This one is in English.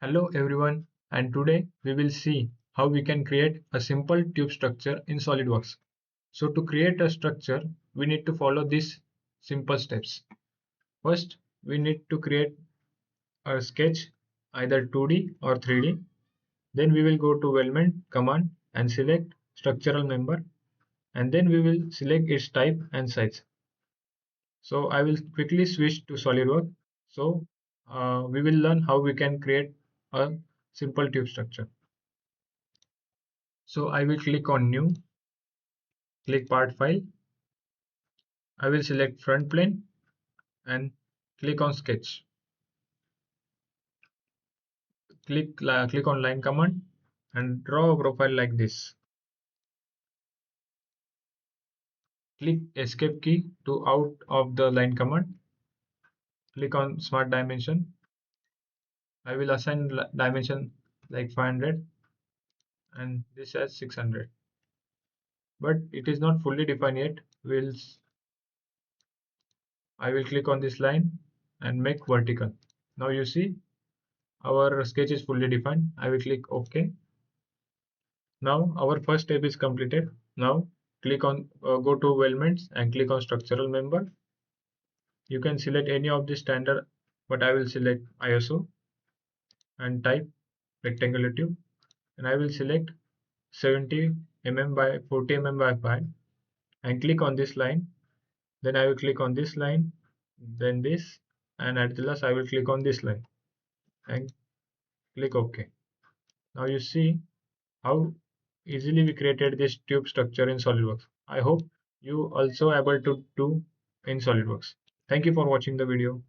Hello everyone, and today we will see how we can create a simple tube structure in SolidWorks. So to create a structure, we need to follow these simple steps. First, we need to create a sketch, either 2D or 3D. Then we will go to Weldment Command and select structural member, and then we will select its type and size. So I will quickly switch to SolidWorks. So we will learn how we can create a simple tube structure. So I will click on new, click part file. I will select front plane and click on sketch. Click on line command and draw a profile like this. Click escape key to out of the line command. Click on smart dimension. I will assign dimension like 500 and this as 600. But it is not fully defined yet. I will click on this line and make vertical. Now you see our sketch is fully defined. I will click OK. Now our first step is completed. Now click on go to Weldments and click on structural member. You can select any of the standard, but I will select ISO and type rectangular tube, and I will select 70 mm by 40 mm by 5 and click on this line. Then I will click on this line, then this, and at the last I will click on this line and click OK. Now you see how easily we created this tube structure in SolidWorks. I hope you also able to do in SolidWorks. Thank you for watching the video.